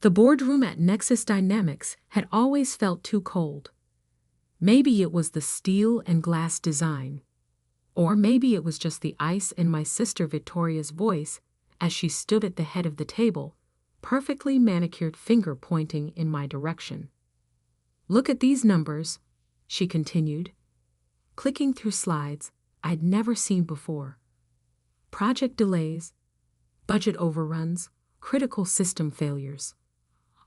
The boardroom at Nexus Dynamics had always felt too cold. Maybe it was the steel and glass design. Or maybe it was just the ice in my sister Victoria's voice as she stood at the head of the table, perfectly manicured finger pointing in my direction. "Look at these numbers," she continued, clicking through slides I'd never seen before. Project delays, budget overruns, critical system failures,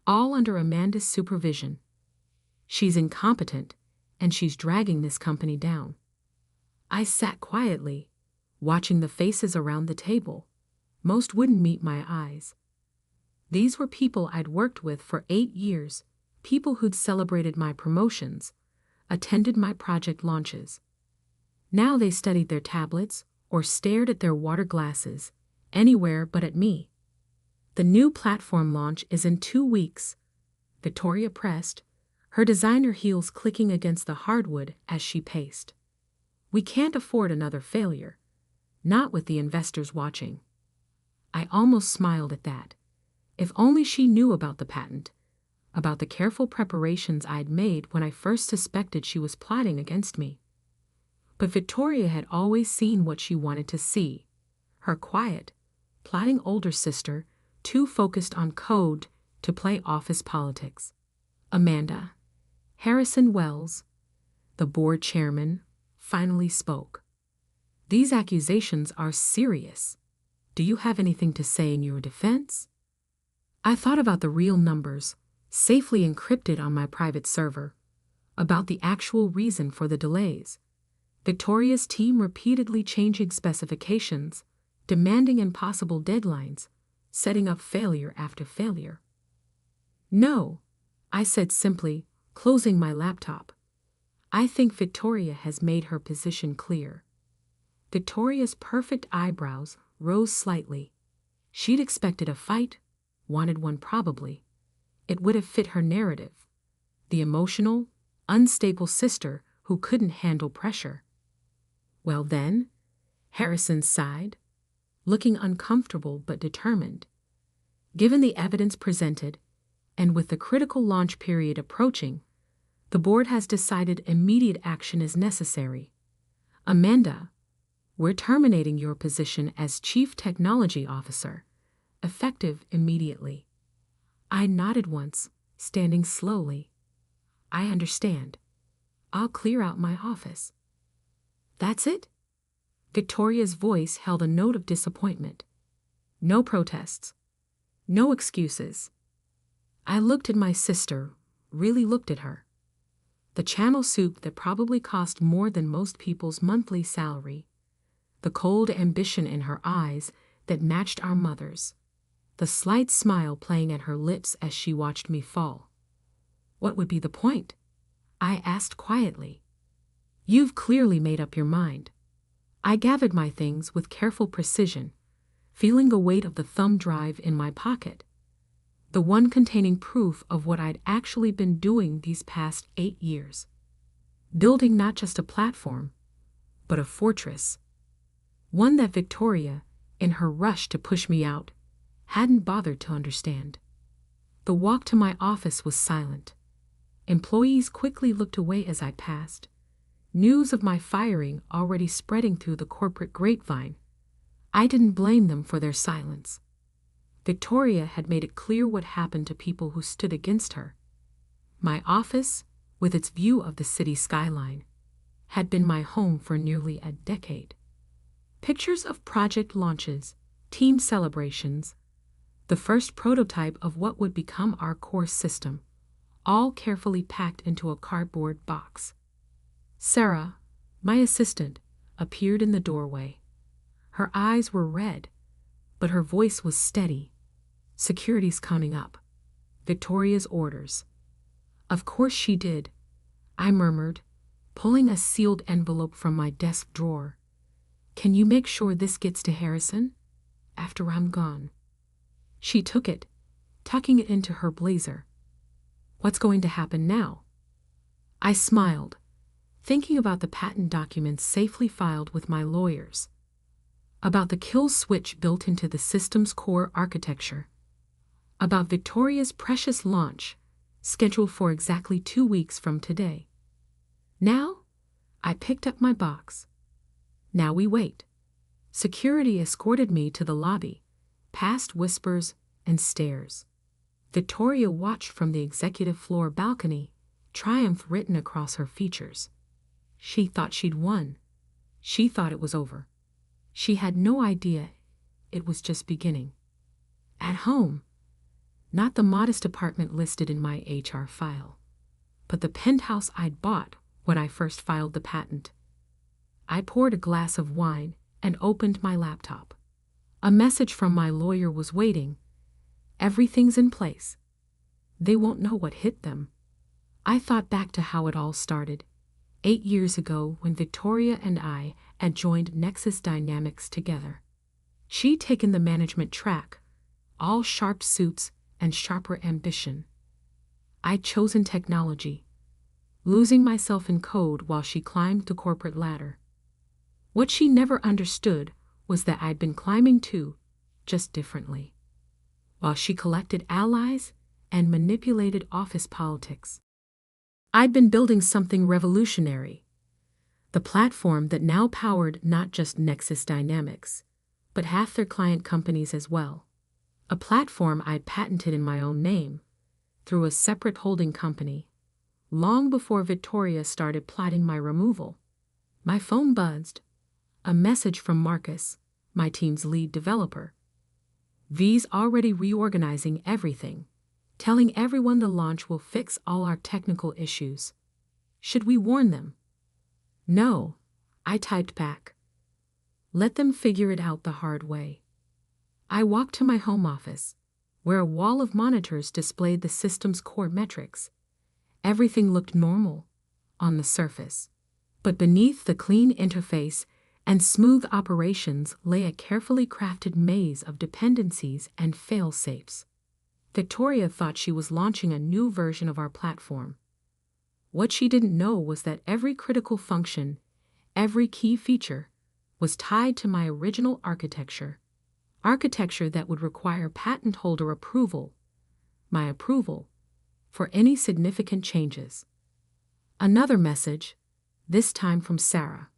all under Amanda's supervision. She's incompetent, and she's dragging this company down. I sat quietly, watching the faces around the table. Most wouldn't meet my eyes. These were people I'd worked with for 8 years, people who'd celebrated my promotions, attended my project launches. Now they studied their tablets or stared at their water glasses, anywhere but at me. "The new platform launch is in 2 weeks," Victoria pressed, her designer heels clicking against the hardwood as she paced. "We can't afford another failure, not with the investors watching." I almost smiled at that. If only she knew about the patent, about the careful preparations I'd made when I first suspected she was plotting against me. But Victoria had always seen what she wanted to see. Her quiet, plotting older sister, too focused on code to play office politics. Amanda, Harrison Wells, the board chairman, finally spoke. "These accusations are serious. Do you have anything to say in your defense?" I thought about the real numbers, safely encrypted on my private server, about the actual reason for the delays. Victoria's team repeatedly changing specifications, demanding impossible deadlines, setting up failure after failure. "No," I said simply, closing my laptop. "I think Victoria has made her position clear." Victoria's perfect eyebrows rose slightly. She'd expected a fight, wanted one probably. It would have fit her narrative. The emotional, unstable sister who couldn't handle pressure. "Well then," Harrison sighed, looking uncomfortable but determined. "Given the evidence presented, and with the critical launch period approaching, the board has decided immediate action is necessary. Amanda, we're terminating your position as Chief Technology Officer, effective immediately." I nodded once, standing slowly. "I understand. I'll clear out my office." "That's it?" Victoria's voice held a note of disappointment. "No protests. No excuses." I looked at my sister, really looked at her. The channel soup that probably cost more than most people's monthly salary. The cold ambition in her eyes that matched our mother's. The slight smile playing at her lips as she watched me fall. "What would be the point?" I asked quietly. "You've clearly made up your mind." I gathered my things with careful precision, feeling the weight of the thumb drive in my pocket, the one containing proof of what I'd actually been doing these past 8 years. Building not just a platform, but a fortress. One that Victoria, in her rush to push me out, hadn't bothered to understand. The walk to my office was silent. Employees quickly looked away as I passed. News of my firing already spreading through the corporate grapevine. I didn't blame them for their silence. Victoria had made it clear what happened to people who stood against her. My office, with its view of the city skyline, had been my home for nearly a decade. Pictures of project launches, team celebrations, the first prototype of what would become our core system, all carefully packed into a cardboard box. Sarah, my assistant, appeared in the doorway. Her eyes were red, but her voice was steady. "Security's coming up. Victoria's orders." "Of course she did," I murmured, pulling a sealed envelope from my desk drawer. "Can you make sure this gets to Harrison? After I'm gone." She took it, tucking it into her blazer. "What's going to happen now?" I smiled, thinking about the patent documents safely filed with my lawyers, about the kill switch built into the system's core architecture. about Victoria's precious launch, scheduled for exactly 2 weeks from today. Now, I picked up my box. Now we wait. Security escorted me to the lobby, past whispers and stares. Victoria watched from the executive floor balcony, triumph written across her features. She thought she'd won. She thought it was over. She had no idea it was just beginning. At home, not the modest apartment listed in my HR file, but the penthouse I'd bought when I first filed the patent. I poured a glass of wine and opened my laptop. A message from my lawyer was waiting. Everything's in place. They won't know what hit them. I thought back to how it all started, 8 years ago when Victoria and I had joined Nexus Dynamics together. She'd taken the management track, all sharp suits and sharper ambition. I'd chosen technology, losing myself in code while she climbed the corporate ladder. What she never understood was that I'd been climbing too, just differently. While she collected allies and manipulated office politics, I'd been building something revolutionary, the platform that now powered not just Nexus Dynamics, but half their client companies as well. A platform I'd patented in my own name, through a separate holding company, long before Victoria started plotting my removal. My phone buzzed. A message from Marcus, my team's lead developer. V's already reorganizing everything, telling everyone the launch will fix all our technical issues. Should we warn them? No, I typed back. Let them figure it out the hard way. I walked to my home office, where a wall of monitors displayed the system's core metrics. Everything looked normal on the surface, but beneath the clean interface and smooth operations lay a carefully crafted maze of dependencies and fail-safes. Victoria thought she was launching a new version of our platform. What she didn't know was that every critical function, every key feature, was tied to my original architecture that would require patent holder approval, my approval, for any significant changes. Another message, this time from Sarah.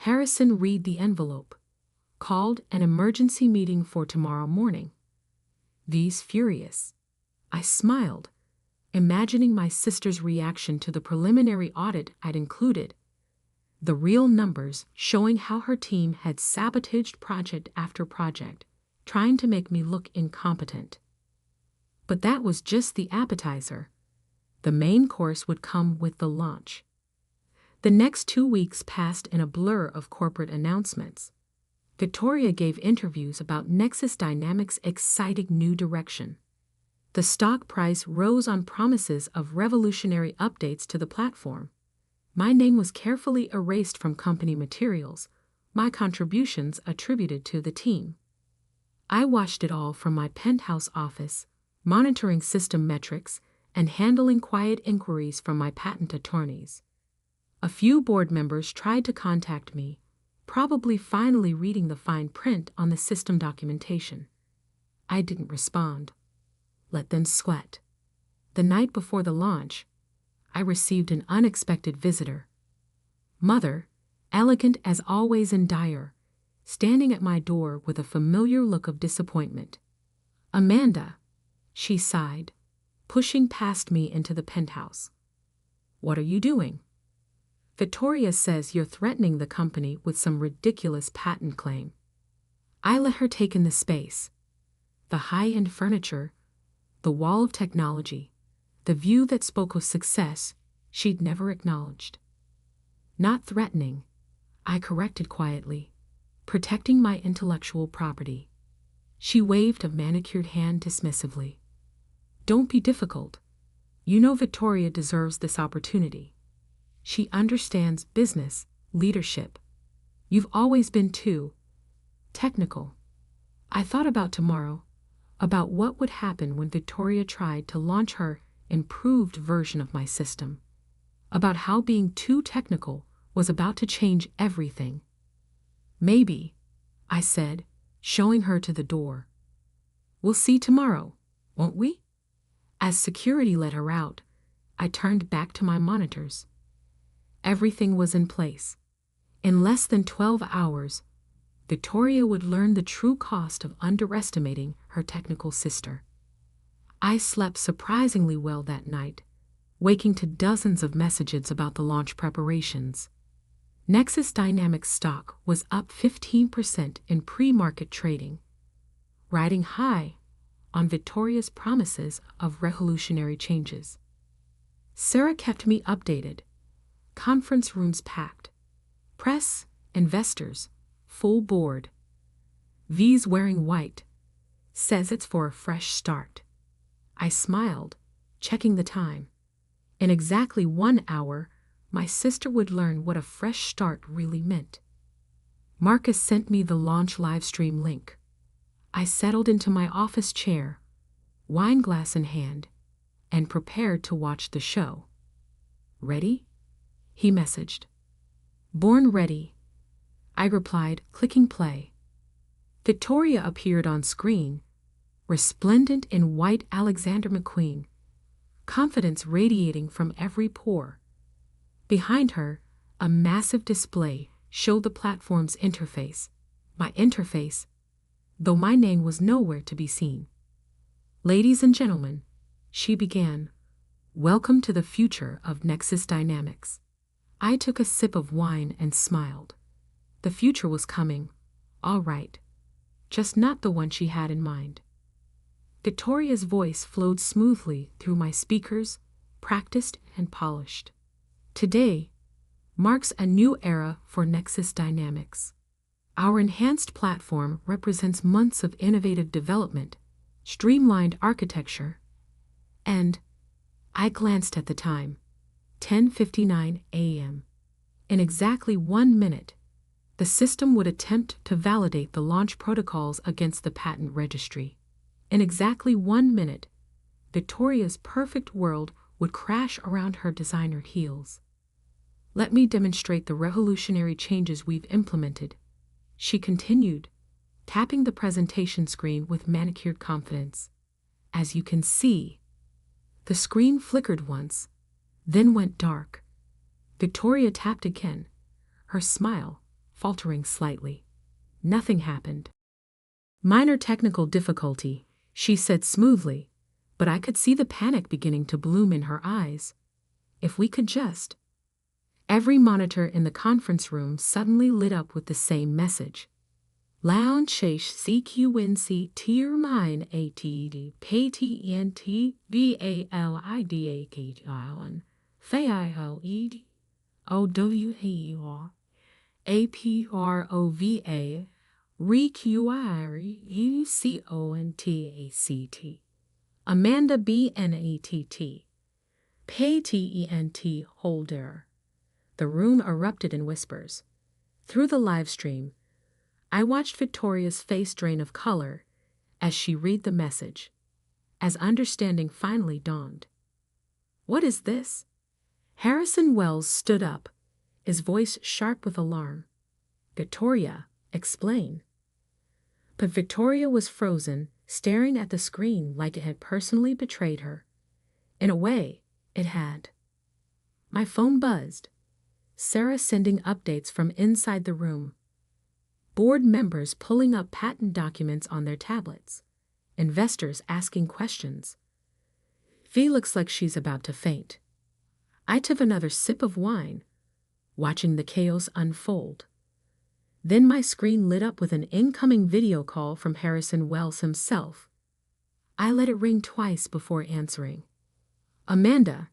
Harrison read the envelope. Called an emergency meeting for tomorrow morning. V's furious. I smiled, imagining my sister's reaction to the preliminary audit I'd included. The real numbers showing how her team had sabotaged project after project, trying to make me look incompetent. But that was just the appetizer. The main course would come with the launch. The next 2 weeks passed in a blur of corporate announcements. Victoria gave interviews about Nexus Dynamics' exciting new direction. The stock price rose on promises of revolutionary updates to the platform. My name was carefully erased from company materials, my contributions attributed to the team. I watched it all from my penthouse office, monitoring system metrics and handling quiet inquiries from my patent attorneys. A few board members tried to contact me, probably finally reading the fine print on the system documentation. I didn't respond. Let them sweat. The night before the launch, I received an unexpected visitor. Mother, elegant as always and dire, standing at my door with a familiar look of disappointment. Amanda, she sighed, pushing past me into the penthouse. What are you doing? Victoria says you're threatening the company with some ridiculous patent claim. I let her take in the space. The high-end furniture, the wall of technology, the view that spoke of success she'd never acknowledged. Not threatening, I corrected quietly, protecting my intellectual property. She waved a manicured hand dismissively. Don't be difficult. You know Victoria deserves this opportunity. She understands business, leadership. You've always been too technical. I thought about tomorrow, about what would happen when Victoria tried to launch her improved version of my system, about how being too technical was about to change everything. Maybe, I said, showing her to the door. We'll see tomorrow, won't we?" As security let her out, I turned back to my monitors. Everything was in place. In less than 12 hours, Victoria would learn the true cost of underestimating her technical sister. I slept surprisingly well that night, waking to dozens of messages about the launch preparations. Nexus Dynamics stock was up 15% in pre-market trading, riding high on Victoria's promises of revolutionary changes. Sarah kept me updated. Conference rooms packed. Press, investors, full board. V's wearing white. Says it's for a fresh start. I smiled, checking the time. In exactly 1 hour, my sister would learn what a fresh start really meant. Marcus sent me the launch livestream link. I settled into my office chair, wine glass in hand, and prepared to watch the show. "Ready?" he messaged. "Born ready," I replied, clicking play. Victoria appeared on screen, resplendent in white Alexander McQueen, confidence radiating from every pore. Behind her, a massive display showed the platform's interface, my interface, though my name was nowhere to be seen. "Ladies and gentlemen," she began, "welcome to the future of Nexus Dynamics." I took a sip of wine and smiled. The future was coming, all right, just not the one she had in mind. Victoria's voice flowed smoothly through my speakers, practiced and polished. "Today marks a new era for Nexus Dynamics. Our enhanced platform represents months of innovative development, streamlined architecture, and," I glanced at the time, 10:59 a.m. In exactly 1 minute, the system would attempt to validate the launch protocols against the patent registry. In exactly 1 minute, Victoria's perfect world would crash around her designer heels. "Let me demonstrate the revolutionary changes we've implemented," she continued, tapping the presentation screen with manicured confidence. "As you can see," the screen flickered once, then went dark. Victoria tapped again, her smile faltering slightly. Nothing happened. "Minor technical difficulty," she said smoothly, but I could see the panic beginning to bloom in her eyes. "If we could just—" Every monitor in the conference room suddenly lit up with the same message. "Lounge CQNC tier mine ATD PTNT VALIDAKION FAILED OWER APROVA REQIRECONTACT Amanda BNATT PAYTENT Holder." The room erupted in whispers. Through the live stream, I watched Victoria's face drain of color as she read the message, as understanding finally dawned. "What is this?" Harrison Wells stood up, his voice sharp with alarm. "Victoria, explain." But Victoria was frozen, staring at the screen like it had personally betrayed her. In a way, it had. My phone buzzed. Sarah sending updates from inside the room. Board members pulling up patent documents on their tablets. Investors asking questions. V looks like she's about to faint. I took another sip of wine, watching the chaos unfold. Then my screen lit up with an incoming video call from Harrison Wells himself. I let it ring twice before answering. "Amanda,"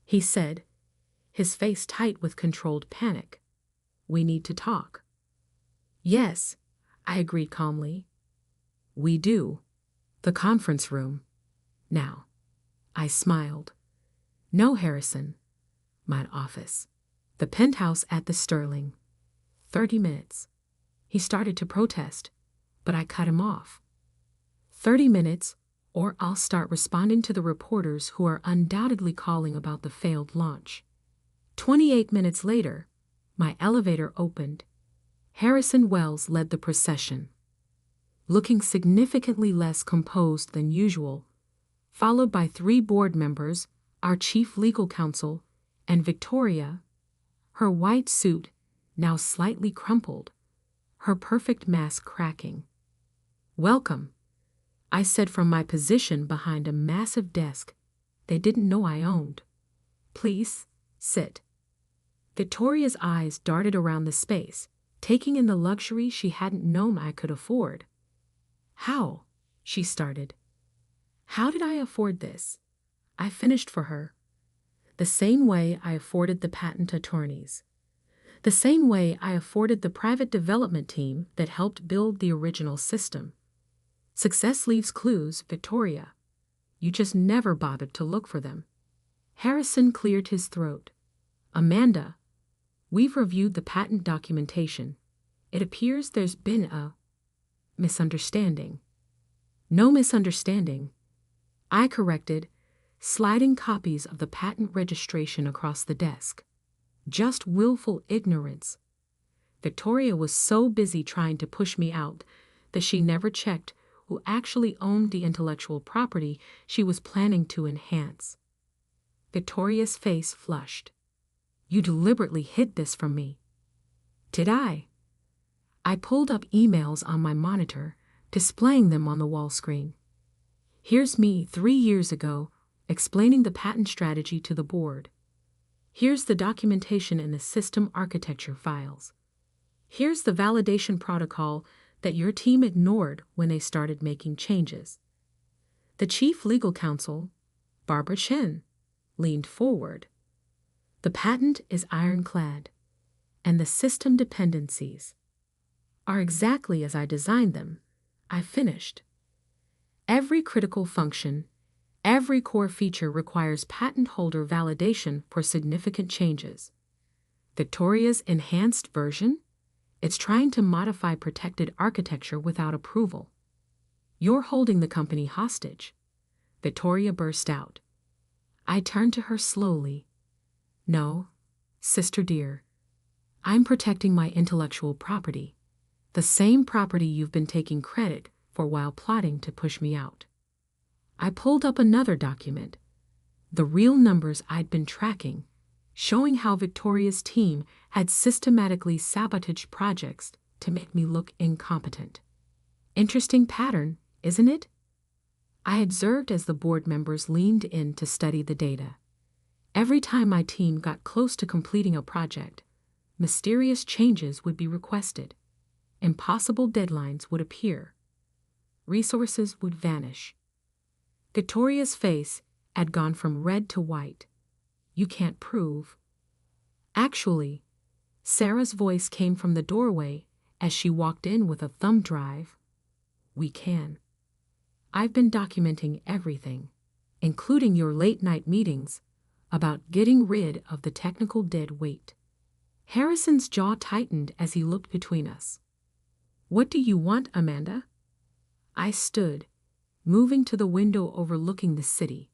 he said, his face tight with controlled panic. "We need to talk." "Yes," I agreed calmly. "We do. The conference room. Now." I smiled. "No, Harrison. My office. The penthouse at the Sterling. 30 minutes. He started to protest, but I cut him off. 30 minutes, or I'll start responding to the reporters who are undoubtedly calling about the failed launch. 28 minutes later, my elevator opened. Harrison Wells led the procession. Looking significantly less composed than usual, followed by 3 board members, our chief legal counsel, and Victoria, her white suit now slightly crumpled, her perfect mask cracking. "Welcome," I said from my position behind a massive desk they didn't know I owned. "Please, sit." Victoria's eyes darted around the space, taking in the luxury she hadn't known I could afford. "How?" she started. "How did I afford this?" I finished for her. "The same way I afforded the patent attorneys. The same way I afforded the private development team that helped build the original system. Success leaves clues, Victoria. You just never bothered to look for them." Harrison cleared his throat. "Amanda, we've reviewed the patent documentation. It appears there's been a misunderstanding." "No misunderstanding," I corrected, sliding copies of the patent registration across the desk. "Just willful ignorance." Victoria was so busy trying to push me out that she never checked who actually owned the intellectual property she was planning to enhance. Victoria's face flushed. "You deliberately hid this from me." "Did I?" I pulled up emails on my monitor, displaying them on the wall screen. "Here's me 3 years ago, explaining the patent strategy to the board. Here's the documentation in the system architecture files. Here's the validation protocol that your team ignored when they started making changes." The chief legal counsel, Barbara Chen, leaned forward. "The patent is ironclad, and the system dependencies are exactly as I designed them," I finished. "Every critical function, every core feature requires patent holder validation for significant changes. Victoria's enhanced version? It's trying to modify protected architecture without approval. You're holding the company hostage." Victoria burst out. I turned to her slowly. "No, sister dear. I'm protecting my intellectual property, the same property you've been taking credit for while plotting to push me out." I pulled up another document, the real numbers I'd been tracking, showing how Victoria's team had systematically sabotaged projects to make me look incompetent. Interesting pattern, isn't it? I observed as the board members leaned in to study the data. Every time my team got close to completing a project, mysterious changes would be requested. Impossible deadlines would appear. Resources would vanish. Victoria's face had gone from red to white. "You can't prove." "Actually," Sarah's voice came from the doorway as she walked in with a thumb drive, "we can. I've been documenting everything, including your late-night meetings, about getting rid of the technical dead weight." Harrison's jaw tightened as he looked between us. "What do you want, Amanda?" I stood, moving to the window overlooking the city.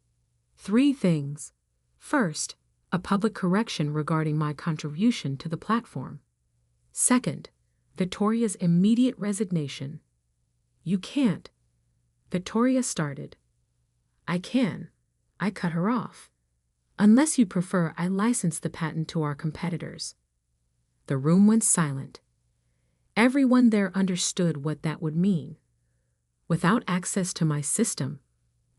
3 things. First, a public correction regarding my contribution to the platform. Second, Victoria's immediate resignation. "You can't." Victoria started. "I can." I cut her off. "Unless you prefer I license the patent to our competitors." The room went silent. Everyone there understood what that would mean. Without access to my system,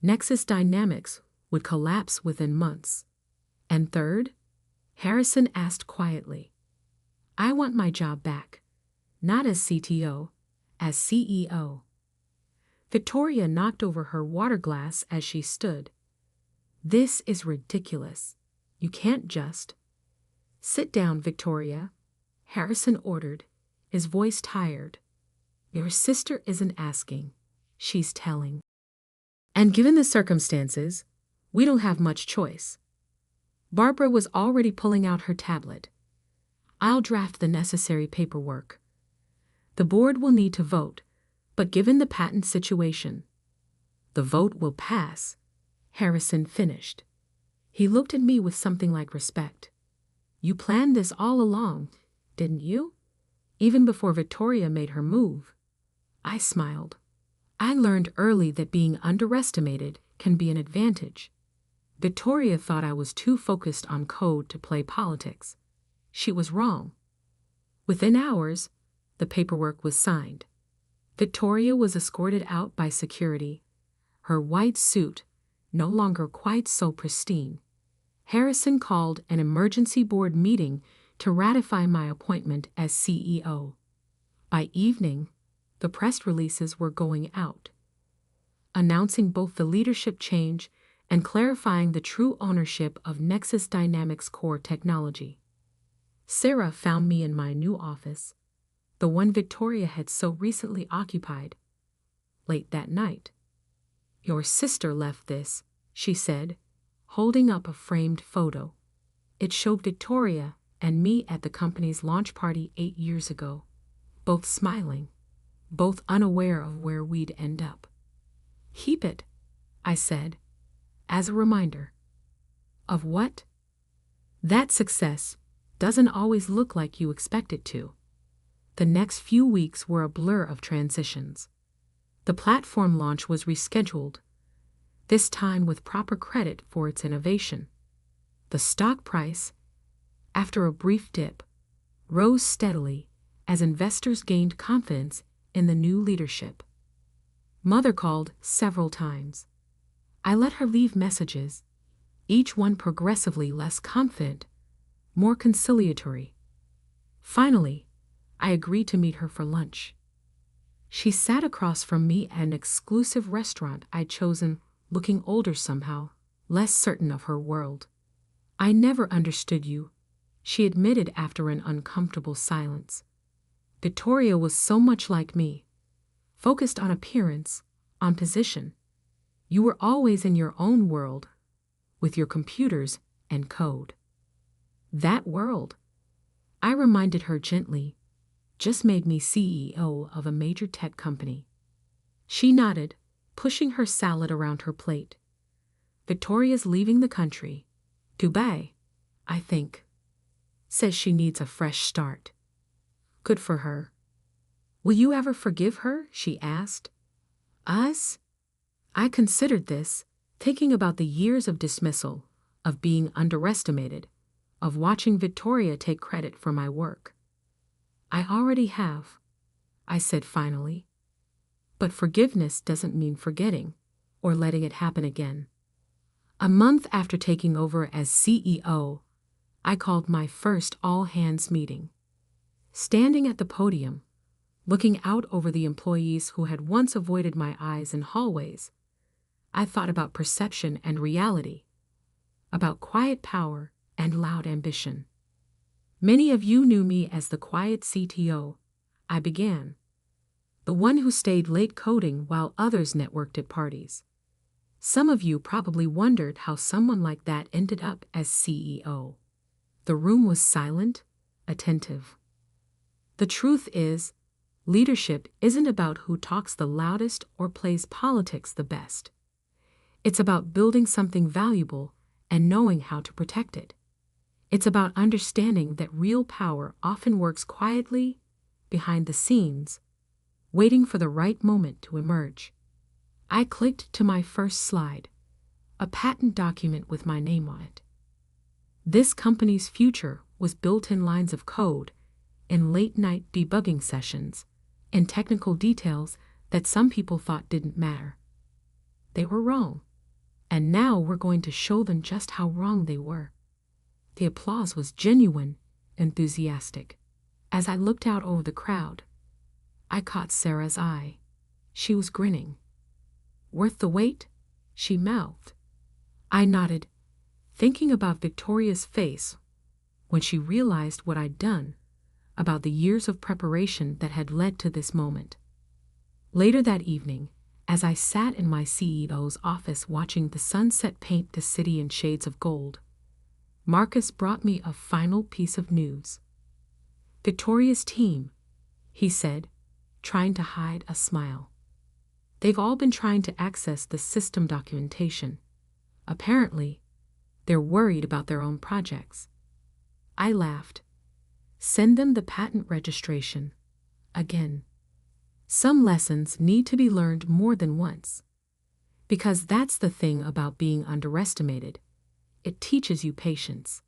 Nexus Dynamics would collapse within months. And third, Harrison asked quietly, "I want my job back, not as CTO, as CEO." Victoria knocked over her water glass as she stood. "This is ridiculous. You can't just—" "Sit down, Victoria," Harrison ordered, his voice tired. "Your sister isn't asking, she's telling. And given the circumstances, we don't have much choice." Barbara was already pulling out her tablet. "I'll draft the necessary paperwork. The board will need to vote, but given the patent situation, the vote will pass," Harrison finished. He looked at me with something like respect. "You planned this all along, didn't you? Even before Victoria made her move." I smiled. I learned early that being underestimated can be an advantage. Victoria thought I was too focused on code to play politics. She was wrong. Within hours, the paperwork was signed. Victoria was escorted out by security, her white suit no longer quite so pristine. Harrison called an emergency board meeting to ratify my appointment as CEO. By evening, the press releases were going out, announcing both the leadership change and clarifying the true ownership of Nexus Dynamics core technology. Sarah found me in my new office, the one Victoria had so recently occupied, late that night. "Your sister left this," she said, holding up a framed photo. It showed Victoria and me at the company's launch party 8 years ago, both smiling, both unaware of where we'd end up. "Keep it," I said, as a reminder. Of what? That success doesn't always look like you expect it to. The next few weeks were a blur of transitions. The platform launch was rescheduled, this time with proper credit for its innovation. The stock price, after a brief dip, rose steadily as investors gained confidence in the new leadership. Mother called several times. I let her leave messages, each one progressively less confident, more conciliatory. Finally, I agreed to meet her for lunch. She sat across from me at an exclusive restaurant I'd chosen, looking older somehow, less certain of her world. "I never understood you," she admitted after an uncomfortable silence. "Victoria was so much like me, focused on appearance, on position. You were always in your own world, with your computers and code." That world, I reminded her gently, just made me CEO of a major tech company. She nodded, pushing her salad around her plate. "Victoria's leaving the country. Dubai, I think. Says she needs a fresh start." Good for her. "Will you ever forgive her?" she asked. "Us?" I considered this, thinking about the years of dismissal, of being underestimated, of watching Victoria take credit for my work. "I already have," I said finally. "But forgiveness doesn't mean forgetting or letting it happen again." A month after taking over as CEO, I called my first all-hands meeting. Standing at the podium, looking out over the employees who had once avoided my eyes in hallways, I thought about perception and reality, about quiet power and loud ambition. "Many of you knew me as the quiet CTO," I began, "the one who stayed late coding while others networked at parties. Some of you probably wondered how someone like that ended up as CEO." The room was silent, attentive. The truth is, leadership isn't about who talks the loudest or plays politics the best. It's about building something valuable and knowing how to protect it. It's about understanding that real power often works quietly, behind the scenes, waiting for the right moment to emerge. I clicked to my first slide, a patent document with my name on it. This company's future was built in lines of code, in late-night debugging sessions, in technical details that some people thought didn't matter. They were wrong, and now we're going to show them just how wrong they were. The applause was genuine, enthusiastic. As I looked out over the crowd, I caught Sarah's eye. She was grinning. "Worth the wait?" she mouthed. I nodded, thinking about Victoria's face when she realized what I'd done, about the years of preparation that had led to this moment. Later that evening, as I sat in my CEO's office watching the sunset paint the city in shades of gold, Marcus brought me a final piece of news. "Victoria's team," he said, trying to hide a smile. "They've all been trying to access the system documentation. Apparently, they're worried about their own projects." I laughed. "Send them the patent registration." Again. Some lessons need to be learned more than once. Because that's the thing about being underestimated. It teaches you patience.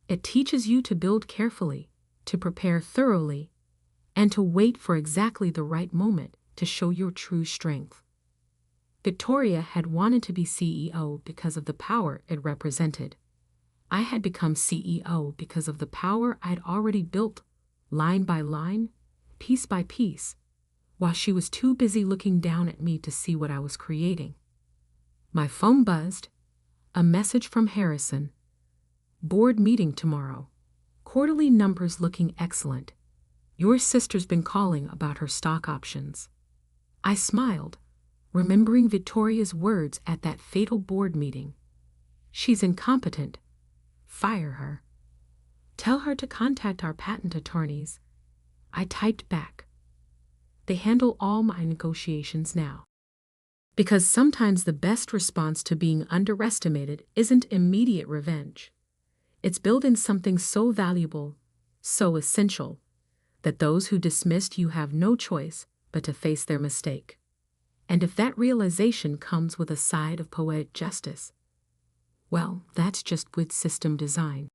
It teaches you to build carefully, to prepare thoroughly, and to wait for exactly the right moment to show your true strength. Victoria had wanted to be CEO because of the power it represented. I had become CEO because of the power I'd already built, line by line, piece by piece, while she was too busy looking down at me to see what I was creating. My phone buzzed. A message from Harrison. Board meeting tomorrow. Quarterly numbers looking excellent. Your sister's been calling about her stock options. I smiled, remembering Victoria's words at that fatal board meeting. She's incompetent. Fire her. Tell her to contact our patent attorneys. I typed back. They handle all my negotiations now. Because sometimes the best response to being underestimated isn't immediate revenge. It's building something so valuable, so essential, that those who dismissed you have no choice but to face their mistake. And if that realization comes with a side of poetic justice, well, that's just with system design.